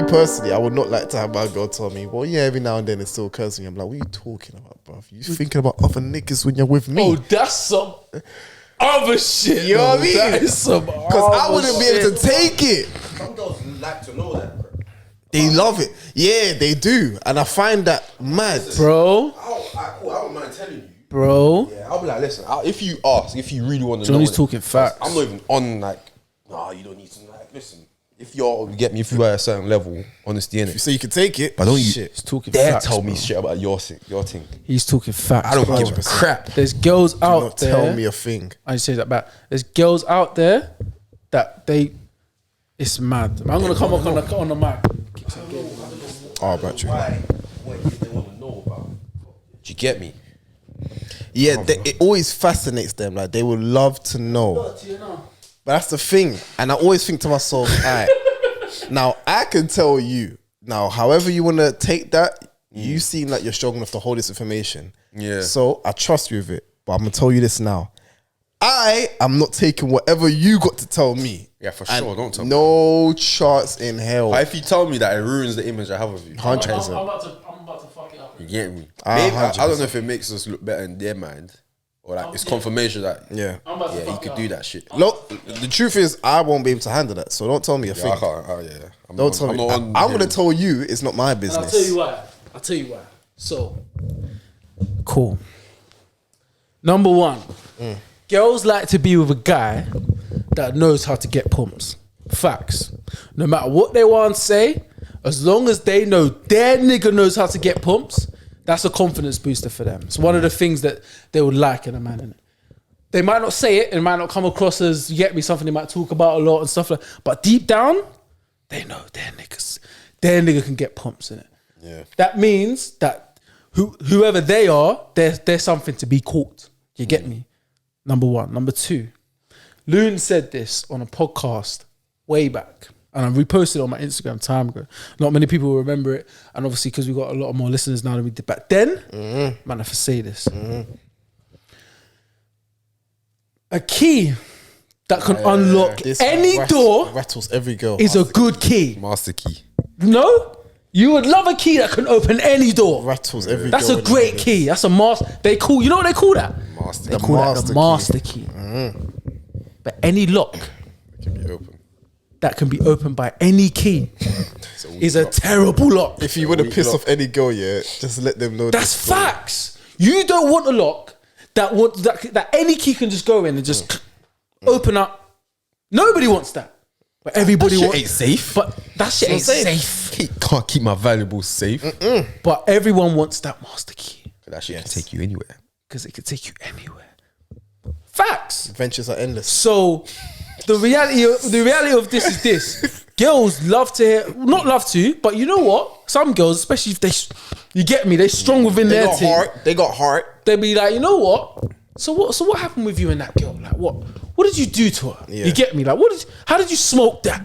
personally, I would not like to have my girl tell me, well, yeah, every now and then it still occurs to me. I'm like, what are you talking about, bruv? You thinking about other niggas when you're with me? Oh, that's some other shit. You know what I mean? That is some because I wouldn't be able to take it. Some girls like to know that, bro. They love it. Yeah, they do. And I find that mad. Bro. I don't mind telling you. Bro. Yeah, I'll be like, listen, if you ask, if you really want to know. Johnny's talking facts. I'm not even on like, nah, you don't need to like, listen. If you get me, if you are at a certain level, honesty in it. So you can take it. But don't you He's talking dare facts, tell me bro. shit about your thing. He's talking facts. I don't bro. give a crap. There's girls Do out not there. tell me a thing. I say that back. There's girls out there that it's mad. I'm gonna come up on the mic. Oh, battery. What they want to know about? Do you get me? Yeah, it always fascinates them. Like, they would love to know. But that's the thing. And I always think to myself, all right, now I can tell you, now, however you want to take that, you seem like you're strong enough to hold this information. Yeah. So I trust you with it. But I'm going to tell you this now. I am not taking whatever you got to tell me. Yeah, for sure. Don't tell me. No chance in hell. But if you tell me that, it ruins the image I have of you. 100%. I'm about to fuck it up. You get me? Ah, Maybe, I 100%. don't know if it makes us look better in their mind, or like it's confirmation that Yeah. you could do that shit. Look, the truth is, I won't be able to handle that. So don't tell me a Yeah, thing. I can't. Oh yeah. Don't tell me. I'm going to tell you it's not my And business. I'll tell you why. So, cool. Number one, girls like to be with a guy that knows how to get pumps. Facts. No matter what they want to say, as long as they know their nigga knows how to get pumps, that's a confidence booster for them. It's one of the things that they would like in a man, innit? They might not say it, it might not come across as, you get me, something they might talk about a lot and stuff like that, but deep down, they know their nigga can get pumps in it. Yeah. That means that whoever they are, there's something to be caught. You get me? Number one. Number two, Loon said this on a podcast way back, and I reposted it on my Instagram time ago. Not many people will remember it, and obviously because we've got a lot more listeners now than we did back then, man, I have to say this. A key that can unlock This any door rattles every girl. is a good key. Master key. No? You would love a key that can open any door. Rattles every That's girl a great key. That's a master. You know what they call that? Master They key. call that the master key. But any lock It can be open. that can be opened by any key is a terrible lock. If you want to piss off any girl, yeah, just let them know. That's this. facts. You don't want a lock that any key can just go in and just open up. Nobody wants that. But everybody That shit wants. ain't safe. But that shit ain't safe. Can't keep my valuables safe. But everyone wants that master key That shit can take you anywhere. because it can take you anywhere. Facts. Adventures are endless. So the reality of this is this. Girls love to hear, not love to, but you know what? Some girls, especially if you get me, they're strong within They their got team. heart. They got heart. They be like, you know what? So what happened with you and that girl? Like what did you do to her? Yeah. You get me? Like how did you smoke that?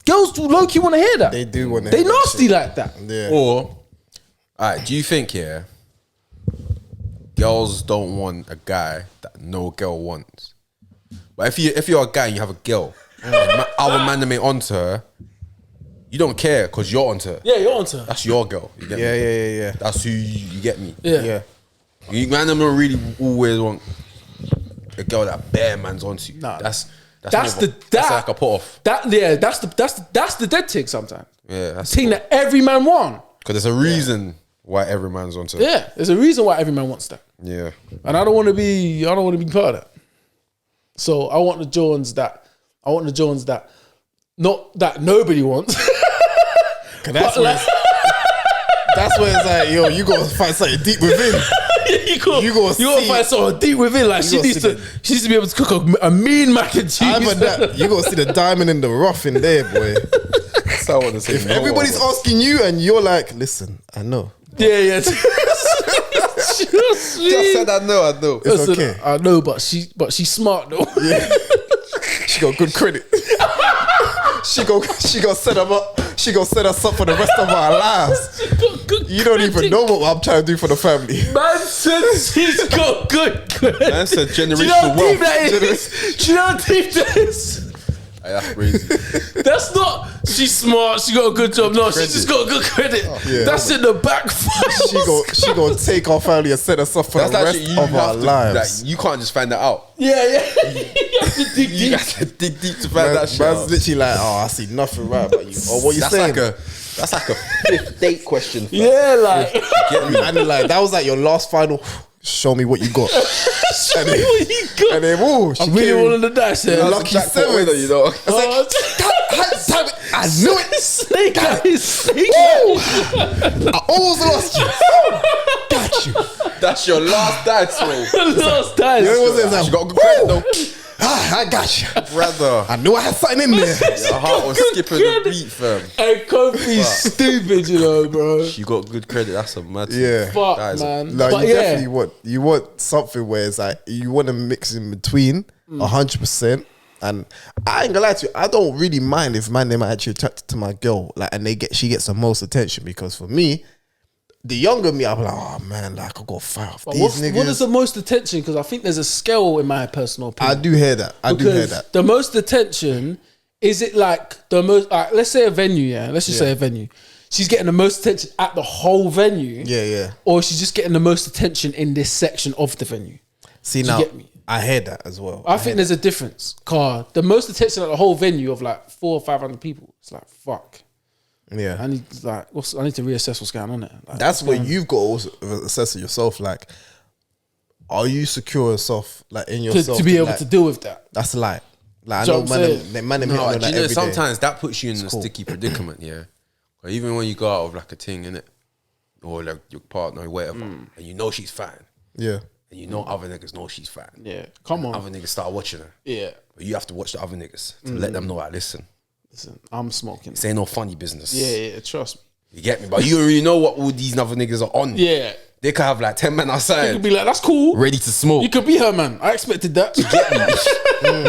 Girls do low-key want to hear that. They do want to. They nasty like that. Yeah. Or, alright, do you think girls don't want a guy that no girl wants? But if you're a guy and you have a girl, and other man ain't onto her, you don't care because you're onto her. Yeah, you're onto her. That's your girl. You get me? Yeah. That's who you get me. Yeah. You man don't really always want a girl that bare man's onto you. Nah. That's That's like a put off. That's the dead tick sometimes. Yeah, that's Thing that every man want. because there's a reason why every man's onto. Yeah, there's a reason why every man wants that. Yeah. And I don't want to be part of that. So I want the Jones that not that nobody wants. That's where it's like, yo, you gotta find something deep within. you gotta find something deep within. Like she needs to be able to cook a mean mac and cheese. You gotta see the diamond in the rough in there, boy. That's what I want to say. If everybody's asking you and you're like, listen, I know. Yeah. Just said I know. It's okay. I know, but she's smart though. Yeah. She got good credit. She gonna set them up. She gonna set us up for the rest of our lives. You don't even know what I'm trying to do for the family. Man said she's got good credit. Man said Do you know generational how deep wealth. that is? Do you know how deep that is? That's crazy. That's not. She's smart. She got a good job. No, she just got a good credit. That's in the back. She gonna take our family and set us up for the rest of our lives. Like, you can't just find that out. Yeah. You have to dig deep. You have to dig deep to find that shit out. Man's literally like, oh, I see nothing right about you. Or what you saying? That's like a fifth date question. Yeah, like. Get me? And then, like, that was like your last final. Show me what you got. Show me what you got. And then, ooh, I'm really rolling the dice here. Lucky seven, you know. Damn it, I knew it. Snake eyes. I almost lost you. Got you. That's your last dice, bro. Last dice. You know what I'm saying? You got good credit though. I got you. Brother. I knew I had something in there. Your heart was skipping the beat, fam. Hey, Kofi's stupid, you know, bro. You got good credit. That's a mad thing. Yeah. Fuck, That is man. Like, But you definitely want something where it's like you want to mix in between 100%. And I ain't gonna lie to you, I don't really mind if man them are actually attracted to my girl, like, and she gets the most attention, because for me, the younger me, I'm like, oh man, like I got to fight off these niggas. What is the most attention? Because I think there's a scale in my personal opinion. I do hear that. The most attention, is it like the most, like, let's say a venue, yeah? Let's just say a venue. She's getting the most attention at the whole venue. Yeah. Or she's just getting the most attention in this section of the venue. See, Do now, you get me? I hear that as well. I think there's a difference. Car, the most attention at the whole venue of like 400 or 500 people. It's like, fuck. Yeah. I need to reassess what's going on there. Like, that's where you've got to also assess it yourself. Like, are you secure yourself, like in yourself to be able like, to deal with that? That's a lie. Like, Do I you know know what I'm saying? man, No, hit on do that you know, every day. sometimes that puts you in a sticky predicament, yeah. Or even when you go out of like a thing, innit? Or like your partner or whatever, and you know she's fine. Yeah. And you know other niggas know she's fine. Yeah, come on. Other niggas start watching her. Yeah. But you have to watch the other niggas to let them know, like, listen, I'm smoking. this ain't no funny business. Yeah, trust me. You get me? But you already know what all these other niggas are on. Yeah. They could have like 10 men You outside could be like, that's cool. ready to smoke. You could be her, man. I expected that. You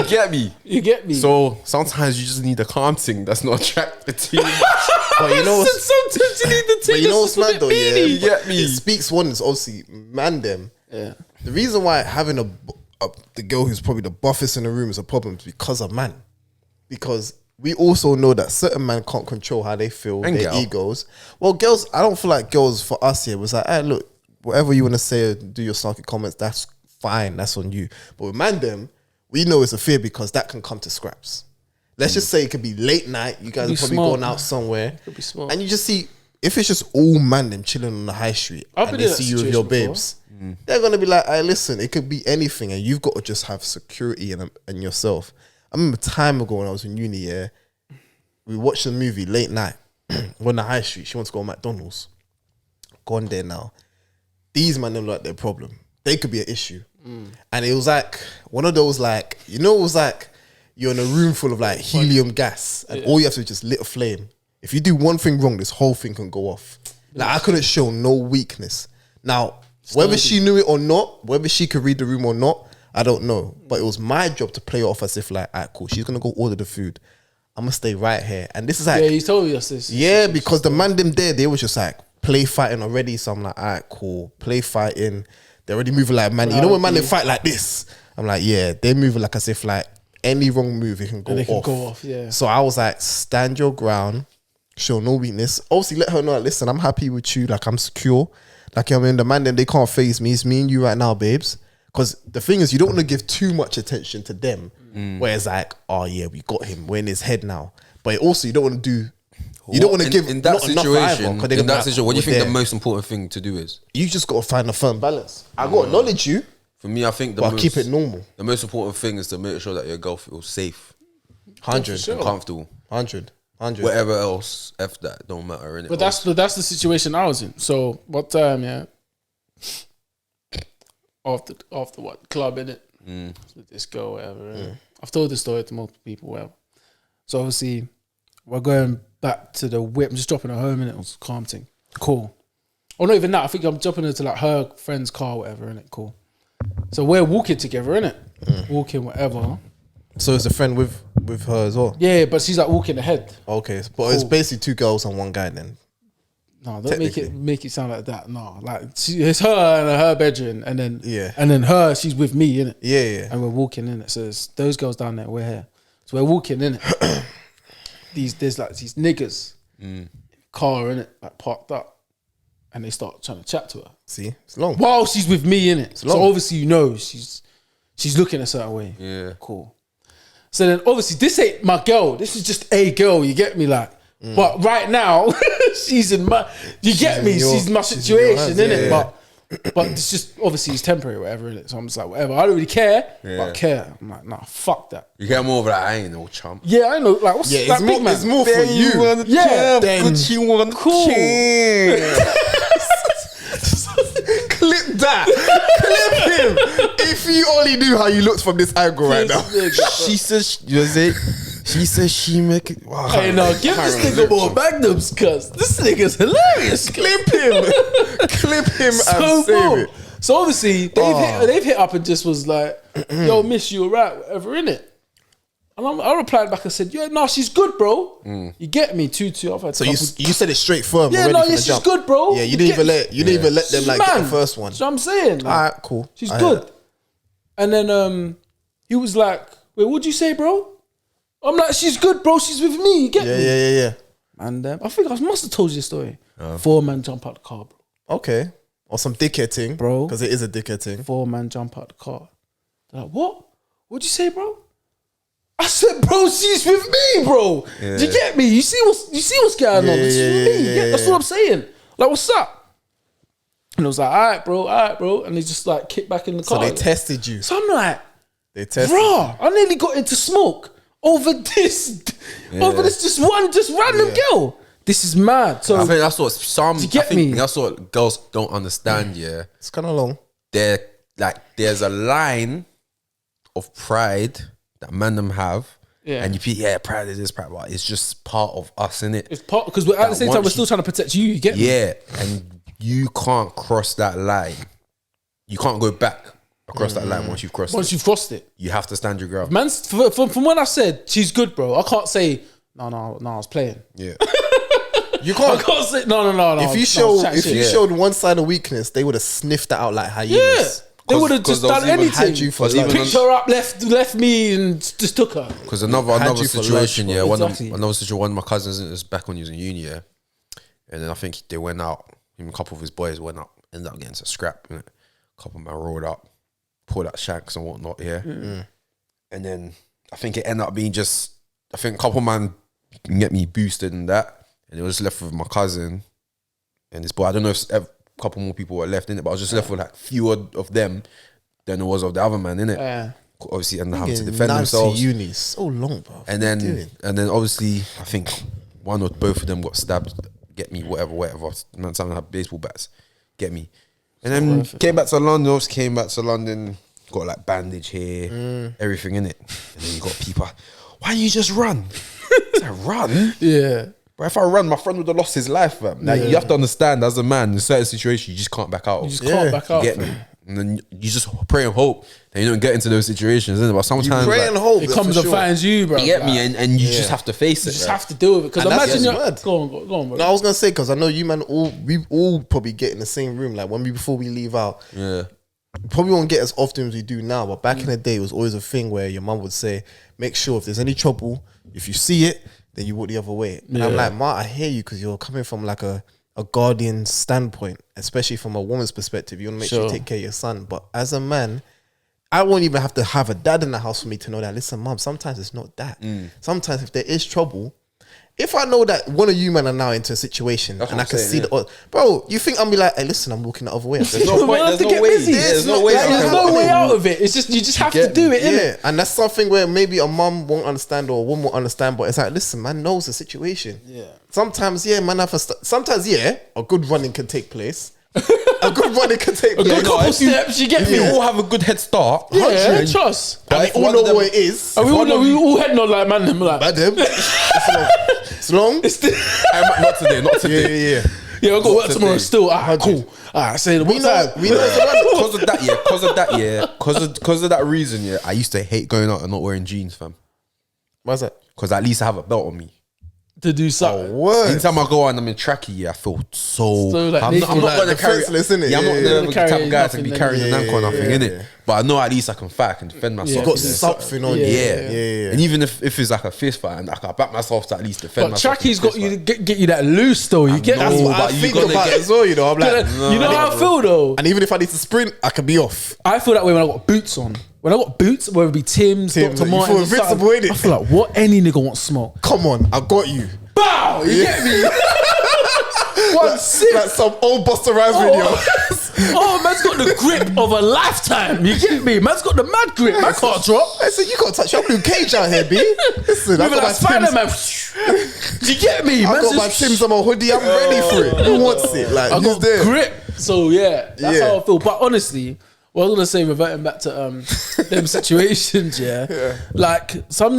get me? You get me? So sometimes you just need a calm thing that's not attracted to you. But you know what's, sometimes you need the but you know what's mad though, yeah? You get me? It speaks wonders, obviously, man them. Yeah. The reason why having the girl who's probably the buffest in the room is a problem is because of man. Because we also know that certain men can't control how they feel, And their girl. egos. Well, girls, I don't feel like girls for us here was like, hey, look, whatever you want to say or do your snarky comments, that's fine, that's on you. But with man them, we know it's a fear because that can come to scraps. Let's just say it could be late night, you guys Be are probably smart. going out somewhere. Could be smart. And you just see, if it's just all man them chilling on the high street I've and been they in that see you with your situation babes, they're going to be like, hey, listen, it could be anything and you've got to just have security in yourself. I remember time ago when I was in uni, yeah, we watched a movie late night. We're on the high street. She wants to go to McDonald's. Gone there now. These man them like their problem. They could be an issue. And it was like one of those, like, you know, it was like you're in a room full of like helium gas and all you have to do is just lit a flame. If you do one thing wrong, this whole thing can go off. Like, I couldn't show no weakness. Now, whether she knew it or not, whether she could read the room or not, I don't know. But it was my job to play it off as if like, alright, cool, she's gonna go order the food. I'm gonna stay right here. And this is like, Yeah, you told us this. yeah, because the man them there, they was just like play fighting already. So I'm like, alright, cool, play fighting. They're already moving like man. You know when man they fight like this? I'm like, yeah, they're moving like as if like any wrong move it can go And they off. can go off, yeah. So I was like, stand your ground, show no weakness. Obviously, let her know, like, listen, I'm happy with you. Like, I'm secure. Like, I mean, the man them, they can't phase me. It's me and you right now, babes. Because the thing is, you don't want to give too much attention to them. Where it's like, oh yeah, we got him. We're in his head now. But also, you don't want to do. You don't want to give in that not enough situation. either, 'cause they're In gonna be that like, situation, what do you we're think there. the most important thing to do is? You just got to find a firm balance. I got to acknowledge you, For me, I think the but most, keep it normal. The most important thing is to make sure that your girl feels safe 100, and comfortable. 100. Whatever else, F that, don't matter, innit? But that's the situation I was in. So what time, yeah? After what? Club, innit? With this girl, whatever. innit? I've told this story to multiple people, whatever. So obviously, we're going back to the whip. I'm just dropping her home, and it was calm thing. Cool. Oh, not even that. I think I'm dropping her to like her friend's car, whatever, innit? Cool. So we're walking together, innit? Walking, whatever. So it's a friend with her as well. Yeah, but she's like walking ahead. Okay, but it's basically two girls and one guy then. No, don't make it sound like that. No, like it's her and her bedroom, and then Yeah. and then her, she's with me, innit? Yeah. And we're walking in it. So it's those girls down there, we're here. So we're walking in it. There's like these niggas, car in it, like parked up, and they start trying to chat to her. See, it's long. While she's with me in it, so long. obviously you know she's looking a certain way. Yeah. Cool. So then obviously this ain't my girl. This is just a girl. You get me, like. But right now she's in my. You get me? She's my situation, innit? Yeah. But it's just obviously it's temporary, whatever, innit? So I'm just like, whatever. I don't really care, but I care. I'm like, nah, fuck that. You get more of that. I ain't no chump. Yeah, I know. Like, what's Yeah, like, big man? it's more for you. Yeah, Gucci one cool. Clip that. Clip him. If you only knew how you looked from this angle right now. She says, you know it? She says she make it. Wow. Hey, no, give this nigga more magnums, cuz this nigga's hilarious. Clip him. Clip him So and save boom. it. So obviously they've hit up and just was like, "Yo, miss you, alright, whatever, innit?" And I replied back and said, "Yeah, no, she's good, bro. You get me, 2-2. I've had So you said it straight firm. yeah, already no, from yeah, the she's jump. good, bro. Yeah, you didn't even let them She's like get the man. first one. That's what I'm saying. Like, Alright, cool. she's I hear good. that. And then he was like, "Wait, what'd you say, bro?" I'm like, "She's good, bro. She's with me. You get me?" Yeah. And I think I must have told you this story. 4-man jump out the car, bro. Okay. Or some dickhead thing, Bro. because it is a dickhead thing. 4-man jump out the car. They're like, "What? What'd you say, bro?" I said, "Bro, she's with me, bro. Do you get me? You see what's going on? She's with me. Yeah, that's what I'm saying. Like, what's up?" And I was like, all right, bro. And they just like kicked back in the car. So they tested you. So I'm like, They tested. bruh, I nearly got into smoke over this just random girl. This is mad. So I think that's what some. you get I think me? that's what girls don't understand. Yeah, It's kind of long. There's a line of pride that men them have. Yeah. And pride is this, pride, but it's just part of us, innit? it's part because at the same time we're still trying to protect you. You get me? Yeah, and you can't cross that line. You can't go back across that line once you've crossed Once it. you've crossed it, You have to stand your ground. man. From when I said she's good, bro, I can't say no. I was playing. Yeah. You I can't. can't say no. If you showed one side of weakness, they would have sniffed that out like hyenas. yeah. They would have just done anything. had you for life. Picked her up, left me, and just took her. Because Had another you for situation, lunch, yeah, bro. Exactly. one of my cousins was back when he was in uni, yeah, and then I think they went out. Him, a couple of his boys went up, ended up getting to scrap. Innit? A couple of them rolled up, pulled out shanks and whatnot, yeah. And then I think it ended up being a couple of man get me boosted and that, and it was left with my cousin and this boy. I don't know if a couple more people were left in it, but I was just left with like fewer of them than it was of the other man in it. Yeah. Obviously, and having to defend Nancy themselves. uni, so long, bro. And then obviously, I think one or both of them got stabbed. Get me, whatever. Man, some had baseball bats. Get me. And then came back to London. Got like bandage here, everything in it. And then you got people. Why you just run? I said, run? Yeah. But if I run, my friend would have lost his life, fam. Like, you have to understand, as a man, in certain situations, you just can't back out. You just can't back out. Get me. And then you just pray and hope that you don't get into those situations, innit? But sometimes You pray and hope. It comes and finds you, bro. you get me, and you just have to face it. You just bro. have to deal with it. Because And that's imagine you're. mad. Go on, bro. No, I was gonna say because I know you man we all probably get in the same room like before we leave out. Yeah. Probably won't get as often as we do now, but back in the day it was always a thing where your mum would say, make sure if there's any trouble, if you see it, then you walk the other way. And I'm like, Ma, I hear you because you're coming from like a guardian standpoint, especially from a woman's perspective. You want to make sure you take care of your son. But as a man, I won't even have to have a dad in the house for me to know that, listen, mum, sometimes it's not that. Sometimes if there is trouble, if I know that one of you men are now into a situation and I can see the bro, you think I'm be like, hey, listen, I'm walking the other way. There's no point. There's no way. There's no way. There's no way out of it. It's just you just have to do it, innit? Yeah, and that's something where maybe a mum won't understand or a woman won't understand, but it's like, listen, man knows the situation. Yeah. Sometimes, man have to sometimes, a good running can take place. A good running can take place. A couple steps, you get We me? all have a good head start. Yeah, trust. And we all know what it is. And we all know, we all head nod like man, them like. Madam, it's long. Not today. Not today. Yeah. Yeah, I got work tomorrow still. Cool. Say We know Because of that reason, yeah, I used to hate going out and not wearing jeans, fam. Why's that? Because at least I have a belt on me. to do something. Word. Anytime I go and I'm in tracky, yeah, I feel so. So, like, I'm not like going to carry. defenseless, innit? Yeah, I'm not Yeah, the yeah. type of guy to Carry be nothing, carrying the nank or nothing, innit? but I know at least I can fight, I can defend myself. You got something on you. Yeah. And even if it's like a fist fight, and I can back myself to at least defend But myself. Tracky's got you to get you that loose though. You get That's what I but you think gotta about get- as well, you know. I'm like, You know how I feel though. and even if I need to sprint, I can be off. I feel that way when I got boots on. When I got boots, whether it be Tim's, Tim's, Dr. you Martin, feel invincible, innit? I feel like what any nigga wants smoke. Come on, I got you. Bow! You get me? One sick. Like some old Busta Rhymes video. Oh, man's got the grip of a lifetime. You get me? Man's got the mad grip. Man can't drop. I said, you can't touch your blue cage out here, B. Listen, I Even got my like Spider-Man. Timbs. You get me? I Man's got my just- Timbs on my hoodie. I'm ready for it. Who wants it? Like, I who's got there? grip. So yeah, that's Yeah. how I feel. But honestly, what I was gonna say, reverting back to them situations, like some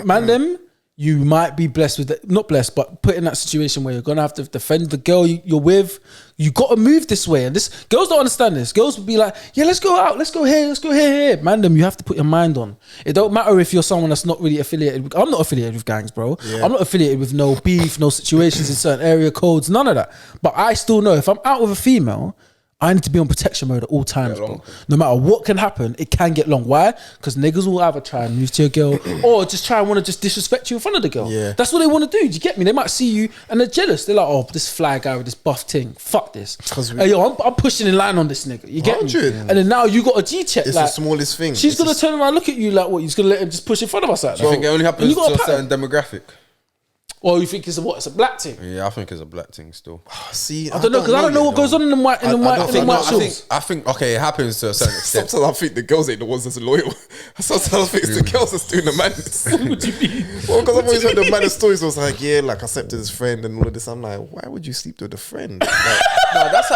man, them you might be blessed with it, not blessed, but put in that situation where you're gonna have to defend the girl you're with. You got to move this way, and this girls don't understand this. Girls will be like, yeah, let's go out, let's go here. Man, them you have to put your mind on. It don't matter if you're someone that's not really affiliated with, I'm not affiliated with gangs, bro. I'm not affiliated with no beef, no situations in certain area codes, none of that. But I still know if I'm out with a female, I need to be on protection mode at all times, bro. No matter what can happen, it can get long. Why? Because niggas will either try and move to your girl or just try and want to just disrespect you in front of the girl. Yeah. That's what they want to do. Do you get me? They might see you and they're jealous. They're like, oh, this fly guy with this buff thing. Fuck this. Hey, yo, I'm pushing in line on this nigga. You get me? 100. And then now you got a G-check. It's like, the smallest thing. She's going to turn around and look at you like, what? You're going to let him just push in front of us like that? I think it only And happens you to got a pattern. certain demographic. Or you think it's a what? It's a black thing? Yeah, I think it's a black thing still. See, I don't know, because I don't know what goes on in the white shorts. I think okay, it happens to a certain extent. Sometimes I think the girls ain't the ones that's loyal. Sometimes I think it's the girls that's doing the madness. What do you mean? Well, because I've always heard the maddest stories. I was like, yeah, like I slept with his friend and all of this. I'm like, why would you sleep with a friend? Like, No, that's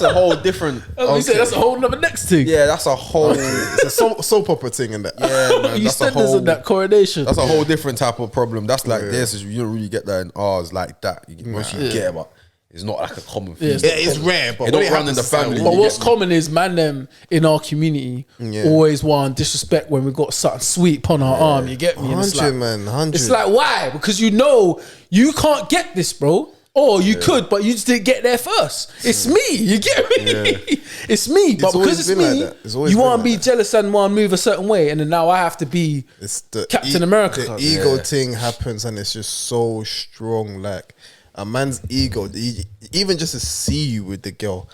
a whole different. You said that's a whole nother next thing. Yeah, that's a whole. it's a soap opera thing and that. Yeah, man, You that's a said there's whole. that coronation. That's a whole different type of problem. That's like this. Is you don't really get that in ours like that. Once you get it, but it's not like a common thing. Yeah, Yeah, it's rare, but It when don't it run in happens, the it's like, family. But You what's get me? common is man them in our community always want disrespect when we got something sweet upon our arm. You get me? And it's 100, like, man, 100. It's like why? Because you know you can't get this, bro. Or you could, but you just didn't get there first. It's me. You get me? It's me. But always because it's been me, like that. It's always you been want to like be that. jealous and want to move a certain way, and then now I have to be It's the Captain America. The ego thing happens, and it's just so strong. Like a man's ego, even just to see you with the girl.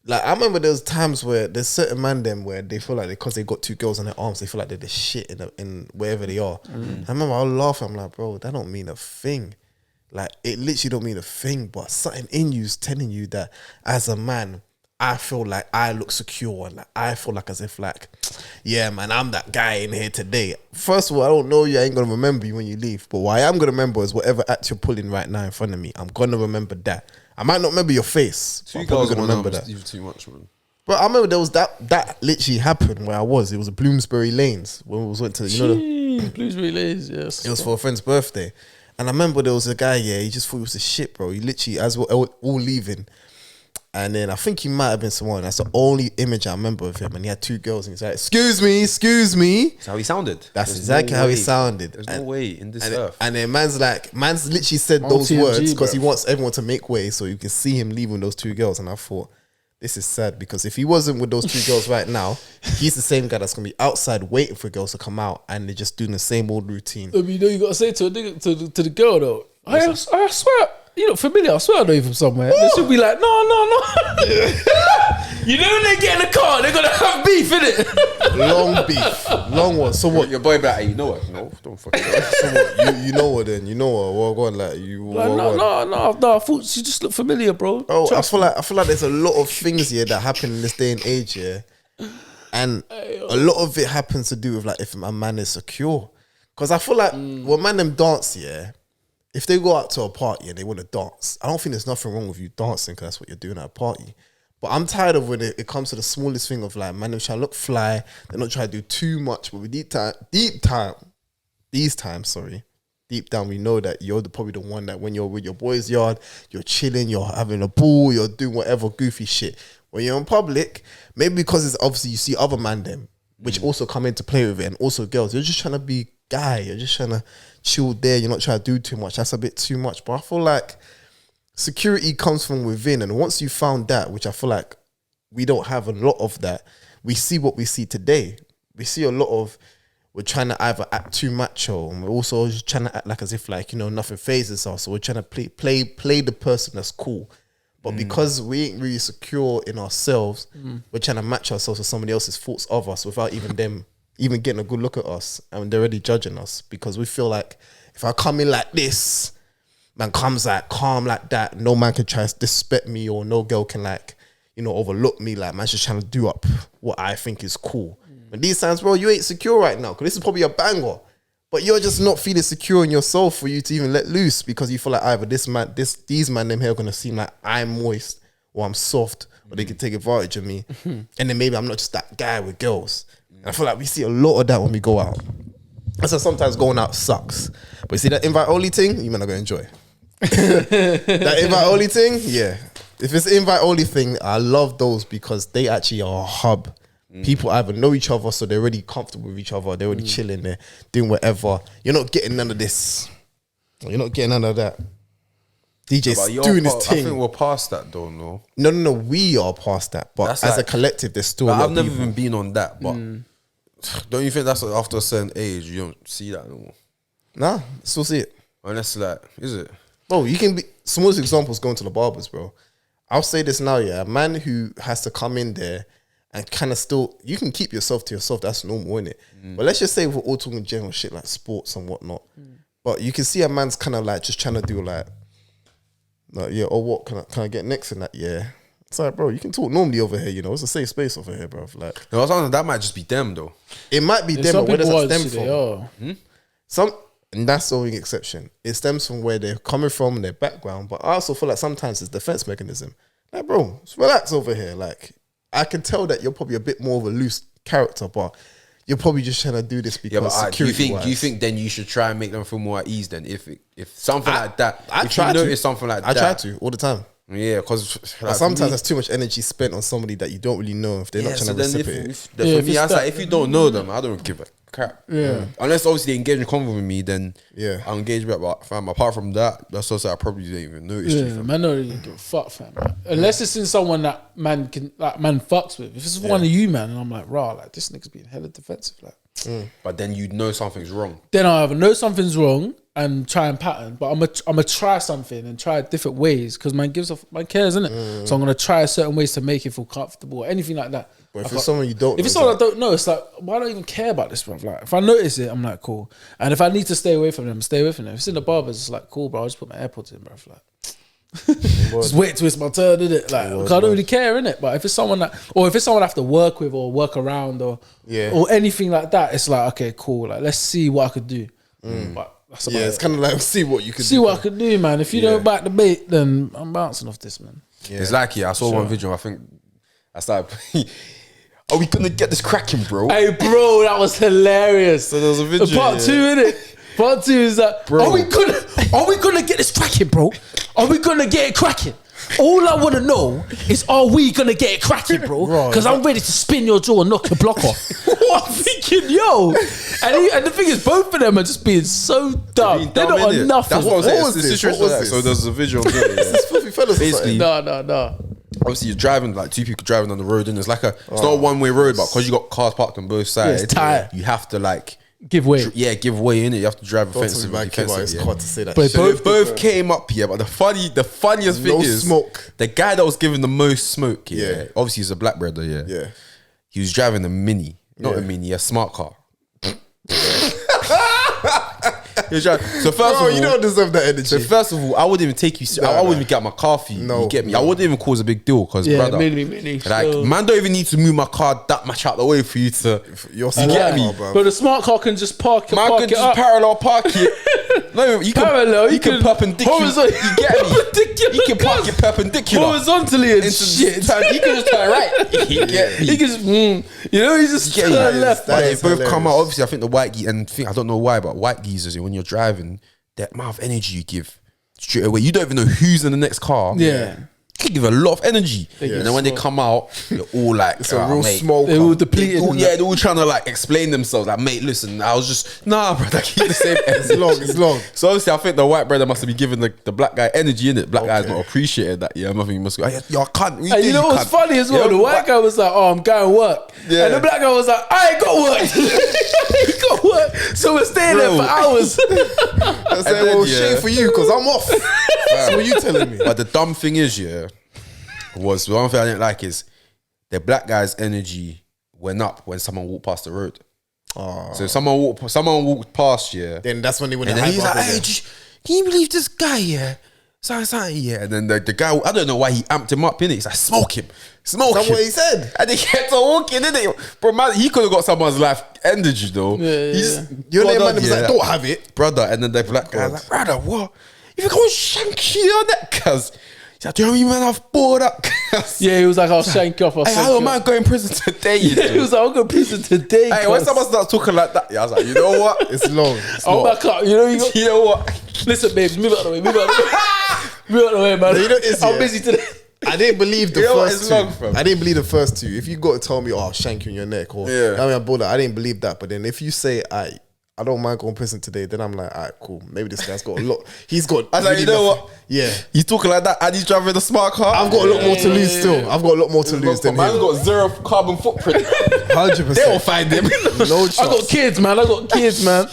Like I remember there was times where there's certain man them where they feel like because they got two girls on their arms, they feel like they're the shit in wherever they are. I remember I laugh. I'm like, bro, that don't mean a thing. Like it literally don't mean a thing, but something in you is telling you that as a man, I feel like I look secure and like I feel like as if like, yeah, man, I'm that guy in here today. First of all, I don't know you. I ain't gonna remember you when you leave, but what I am gonna remember is whatever act you're pulling right now in front of me. I'm gonna remember that. I might not remember your face, but Two I'm probably girls gonna remember that. Even too much, man. But I remember there was that literally happened where I was. It was at Bloomsbury Lanes when we went to Bluesberry Lays, yes. it was for a friend's birthday. And I remember there was a guy, he just thought he was a shit, bro. He literally, as we're all leaving, and then I think he might have been someone. That's the only image I remember of him. And he had two girls, and he's like, excuse me. That's how he sounded. That's There's exactly no how he way. sounded. There's And- no way in this And, earth. and then man's literally said On those TMG, words because he bro. wants everyone to make way so you can see him leaving those two girls. And I thought, this is sad because if he wasn't with those two girls right now, he's the same guy that's gonna be outside waiting for girls to come out and they're just doing the same old routine. I mean, you know, you gotta say to a nigga, to the girl though. I swear, you look familiar. I swear I know you from somewhere. They should be like, no. You know when they get in the car, they're gonna have beef, innit? Long beef, long one. So what? Your boy back, you know what? No, don't fucking know. So what? You know what? Then you know what? Well, go on, like you. Like, well, go on. no. I thought she just looked familiar, bro. Oh, Trust I feel like there's a lot of things here that happen in this day and age, and a lot of it happens to do with like if a man is secure. Because I feel like when man them dance, if they go out to a party and they want to dance, I don't think there's nothing wrong with you dancing because that's what you're doing at a party. But I'm tired of when it comes to the smallest thing of like man them trying to look fly, they're not trying to do too much, but with deep down, we know that you're probably the one that when you're with your boys' yard, you're chilling, you're having a ball, you're doing whatever goofy shit. When you're in public, maybe because it's obviously you see other man them, which also come in to play with it, and also girls, you're just trying to be guy, you're just trying to chill there, you're not trying to do too much. That's a bit too much. But I feel like security comes from within, and once you found that, which I feel like we don't have a lot of that, we see what we see today. We see a lot of, we're trying to either act too macho, and we're also just trying to act like as if like, you know, nothing phases us. So we're trying to play the person that's cool. But because we ain't really secure in ourselves, we're trying to match ourselves with somebody else's thoughts of us without even them even getting a good look at us, and they're already judging us because we feel like if I come in like this, man comes like calm like that, no man can try to disrespect me, or no girl can like, you know, overlook me. Like, man's just trying to do up what I think is cool. But these times, bro, you ain't secure right now because this is probably a banger, but you're just not feeling secure in yourself for you to even let loose because you feel like either these man them here are gonna seem like I'm moist or I'm soft, or they can take advantage of me, and then maybe I'm not just that guy with girls. And I feel like we see a lot of that when we go out. And so sometimes going out sucks, but you see that invite only thing, you man are gonna enjoy. That invite only thing, yeah. If it's an invite only thing, I love those because they actually are a hub. People either know each other, so they're already comfortable with each other. They're already chilling there, doing whatever. You're not getting none of this. You're not getting none of that. DJ's doing his thing. I think we're past that though, no? No. We are past that. But That's as like, a collective, there's still I've a lot never of people. even been on that, but don't you think that's like after a certain age, you don't see that no more? Nah, still see it. Unless like, is it? Bro, you can be, smallest examples going to the barbers, bro. I'll say this now, yeah. A man who has to come in there and kind of still, you can keep yourself to yourself, that's normal, innit? But let's just say we're all talking general shit like sports and whatnot. But you can see a man's kind of like just trying to do like yeah, or what can I get next in that? Yeah. It's like, bro, you can talk normally over here, you know. It's a safe space over here, bro. Like, No, sometimes that might just be them though. it might be them, Some but where does people that are, stem from? Some, and that's the only exception. It stems from where they're coming from and their background. But I also feel like sometimes it's defense mechanism. Like, bro, just relax over here. Like, I can tell that you're probably a bit more of a loose character, but you're probably just trying to do this because Yeah, but security do you think then you should try and make them feel more at ease then? If something like that, if you notice something like that. I try to all the time. Yeah, because But sometimes there's too much energy spent on somebody that you don't really know if they're not trying to reciprocate. For me, I like, if you don't know them, I don't give a crap. Yeah. Unless obviously they engage in convo with me, then I'll engage back. But fam, apart from that, that's also I probably didn't even notice. Yeah, man, don't really give a fuck, fam. Unless it's in someone that man fucks with. If it's one of you, man, and I'm like, rah, like this nigga's being hella defensive, like. But then you know something's wrong. Then I either know something's wrong and try and pattern, but I'm gonna try something and try different ways because man cares, innit? So I'm gonna try certain ways to make it feel comfortable or anything like that. But if it's someone you don't, if it's someone I don't know, it's like, why don't I even care about this, bro? Like, if I notice it, I'm like, cool. And if I need to stay away from them, stay away from them. If it's in the barbers, it's like, cool, bro. I'll just put my AirPods in, bro. Like, just wait till it's my turn, innit? Like, I don't really care, innit? But if it's someone that, or if it's someone I have to work with or work around or anything like that, it's like, okay, cool. Like, let's see what I could do. But that's about it's kind of like see what you can see what I could do, man. If you don't back the bait, then I'm bouncing off this, man. It's like, I saw one video. I think I started playing. Are we gonna get this cracking, bro? Hey, bro, that was hilarious. So there was a video. Part 2, innit? Part 2 is that, bro. Are we gonna get this cracking, bro? Are we gonna get it cracking? All I want to know is, are we gonna get it cracking, bro? Because I'm ready to spin your jaw and knock your block off. I'm thinking, yo. And the thing is, both of them are just being so dumb. They're not on nothing. That's what was this? So there's a visual. Filthy fellas. Basically, No. obviously you're driving, like two people driving on the road, and it's like it's not a one-way road, but because you got cars parked on both sides, it's tight. You have to like give way. Give way in it. You have to drive offensive. It's hard to say that. But So they both came up here, but the funniest thing is smoke. the guy that was giving the most smoke. Obviously he's a black brother. Yeah. He was driving a mini, not a mini, a smart car. So first of all, you don't deserve that energy. So first of all, I wouldn't even take you. I wouldn't even get my car for you. No, you get me? no. I wouldn't even cause a big deal because brother, mini. like man, don't even need to move my car that much out the way for you to. You're You get me? bro. But the smart car can just park Man it can just up. parallel park it. No, you can Parallel, you can perpendicular. horizontal- You get me? You can park it perpendicular. horizontally and shit. You can just turn right. You get me? He can just, you know, he just Yeah, turn left. But they is both come out. hilarious. Obviously, I think the white geese and I don't know why, but white geezers when you're driving, that amount of energy you give straight away, you don't even know who's in the next car. Yeah. could give a lot of energy. And then when they come out, they're all like, It's a real mate. smoke. They all depleted. They're all trying to like explain themselves. Like, mate, listen, I was just brother, keep the same energy. It's long. So obviously, I think the white brother must have been giving the black guy energy in it. Black guy's not appreciated that. Yeah, I think he must go. Yo, I can't. And you know what's funny as well? Yeah, The white guy was like, "Oh, I'm going to work," and the black guy was like, "I ain't got work." He got work, so we're staying there for hours. I said, well, shame for you because I'm off. So what you telling me? But the dumb thing is, was the one thing I didn't like is the black guy's energy went up when someone walked past the road. So if someone walked past, then that's when they went. and then he's like, "Hey, can you believe this guy? Something, yeah." And then the guy, I don't know why he amped him up, innit? He's like, smoke him. That's what he said. And they kept on walking, innit? Bro, man, he could have got someone's life ended, you know. Your name man was like, don't have it, brother. And then the black guy's like, brother, what? You think I want to shank you on that, cuz? He's like, do you know how many man I've bored up, cuz? Yeah, he was like, "I'll shank you off." Hey, how am I going to prison today? You He was like, "I'll go to prison today." Hey, when someone starts talking like that, I was like, you know what? It's long. I'll back up. You know, You know what? listen, babes, move out the way, move out the way, move out the way, man. You know, it's, I'm busy today. I didn't believe the You know what? first It's two. long, fam. I didn't believe the first two. If you got to tell me, "Oh, I'll shank you in your neck," or Yeah. I mean, I bought that. I didn't believe that. But then if you say, I don't mind going to prison today," then I'm like, all right, cool. Maybe this guy's got a lot. He's got. I was like, you know what? Yeah. He's talking like that and he's driving a smart car. I've got a lot more to lose still. I've got a lot more to lose than Man's him. got 0 carbon footprint. 100%. They'll find him. No I got chance. kids, man.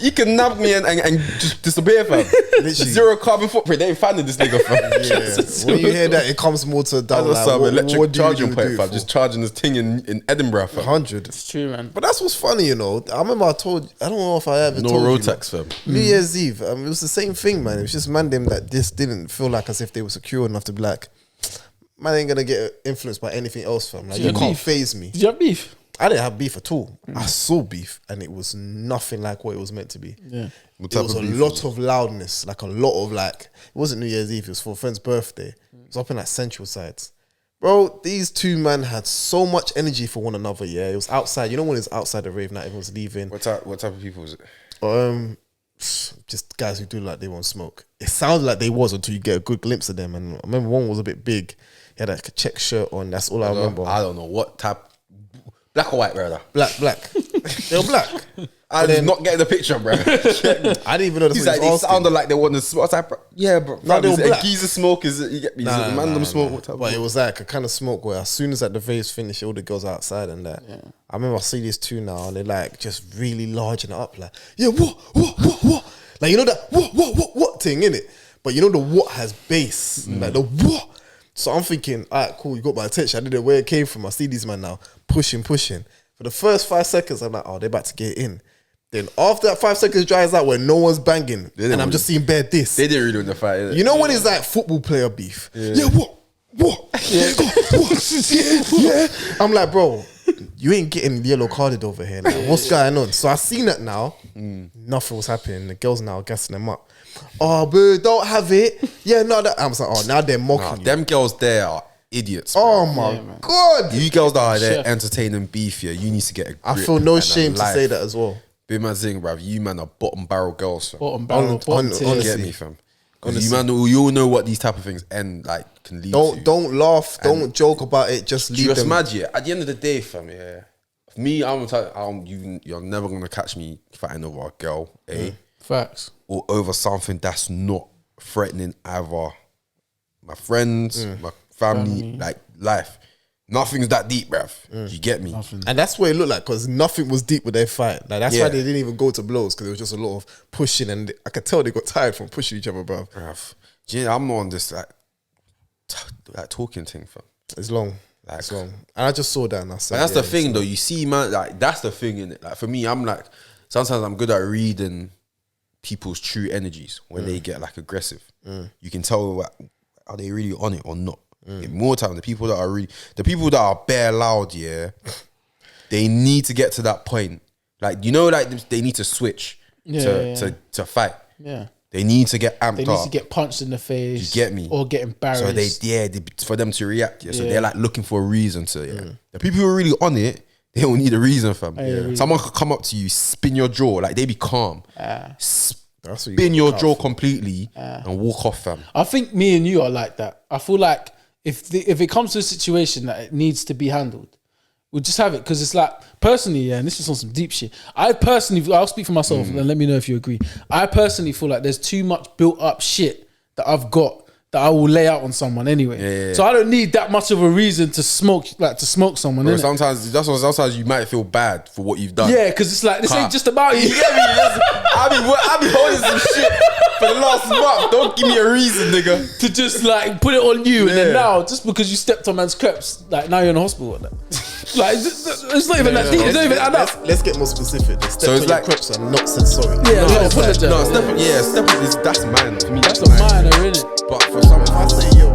He can nab me and just disappear, fam. Literally. 0 carbon footprint. They ain't finding this nigga, fam. Yeah. When you hear that, it comes more to down. That's Like, some what electric do you charging do point, it fam. for? Just charging this thing in Edinburgh, fam. 100. It's true, man. But that's what's funny, you know. I remember I told. I don't know if I ever No told road you. tax, fam. New Year's Eve, it was the same thing, man. It was just man them that just didn't feel like as if they were secure enough to be like, man ain't gonna get influenced by anything else, fam. Like, Did you you have can't beef? phase me. Did you have beef? I didn't have beef at all. I saw beef, and it was nothing like what it was meant to be. Yeah. It was a lot of loudness, like a lot of like. It wasn't New Year's Eve. It was for a friend's birthday. It was up in like Central Sides. Bro, these two men had so much energy for one another. Yeah, it was outside. You know when it's outside the rave night, everyone's leaving. What type of people was it? Just guys who do like they won't smoke. It sounded like they was until you get a good glimpse of them. And I remember one was a bit big. He had like a check shirt on. That's all I remember. I don't know what type. Black or white, brother? Black. They were black. I did not get the picture, bro. I didn't even know that's He's what like, he they was asking. sounded like they wanted to smoke. I was like, bro, yeah, bro. No, they is were it black. a geezer smoke? Is it, you get me? Is it a random smoke? What type But of it was like a kind of smoke where as soon as like the raves finish, all the girls are outside and that. Yeah. I remember I see these two now and they're like just really large and up, like, yeah, what? Like, you know that what thing, innit? But you know the what has bass, like the what. So I'm thinking, all right, cool, you got my attention. I didn't know where it came from. I see these man now pushing. For the first 5 seconds, I'm like, oh, they're about to get in. Then after that 5 seconds dries out where no one's banging and I'm just seeing bare this. They didn't really win the fight, innit? You know when it's like football player beef? Yeah, what? Yeah. Yeah. I'm like, bro, you ain't getting yellow carded over here. Like, what's going on? So I seen that now. Nothing was happening. The girls now are gassing them up. Oh, boo, don't have it. Yeah, no, that. I was like, oh, now they're mocking you. Them girls there are idiots. Oh bro. my God. You girls that are there Chef. entertaining beef here, you need to get a grip. I feel no and a shame to life. say that as well. Big man saying, bruv, you man are bottom barrel girls, fam. Bottom barrel, bottom tier. You honestly. get me, fam. 'Cause you man, you all know what these type of things end like can lead to. Don't laugh. Don't joke about it. Just leave Just them. mad, yeah. At the end of the day, fam, yeah. For me, you're never gonna catch me fighting over a girl, Facts. or over something that's not threatening either my friends, my family, like life. Nothing's that deep, bruv. You get me? And that's what it looked like because nothing was deep with their fight. Like, that's why Yeah. they didn't even go to blows because it was just a lot of pushing, and I could tell they got tired from pushing each other, bro. Bruv. Do you know, I'm not on this like talking thing, fam. It's long. Like, It's long. And I just saw that and I said, But that's yeah, the thing, though. You see, man, like that's the thing in it. Like for me, I'm like sometimes I'm good at reading people's true energies when they get like aggressive. You can tell like, are they really on it or not. More time, the people that are bare loud, yeah, they need to get to that point. Like you know, like they need to switch to fight. Yeah. They need to get amped They up. need to get punched in the face. You get me? Or get embarrassed. So for them to react. Yeah. So Yeah. they're like looking for a reason to. Yeah. The people who are really on it, they don't need a reason, fam. Yeah. Someone could come up to you, spin your jaw, like they be calm. That's what you bin your got jaw completely and walk off, fam. I think me and you are like that. I feel like if it comes to a situation that it needs to be handled, we'll just have it. Because it's like, personally, yeah, and this is on some deep shit. I'll speak for myself and let me know if you agree. I personally feel like there's too much built up shit that I've got that I will lay out on someone anyway. Yeah. So I don't need that much of a reason to smoke someone. Bro, innit? sometimes you might feel bad for what you've done. Yeah, because it's like, this ain't just about you. You get me? I be holding some shit for the last month. Don't give me a reason, nigga. To just like put it on you, and then Yeah. now just because you stepped on man's creps, like now you're in the hospital. Like it's not even that deep. It's not even that up. Let's get more specific. They stepped So it's on your like- crops and not said sorry. Yeah, No, apologize. that's mine. For me, That's a minor, innit? But for some, If I say, yo,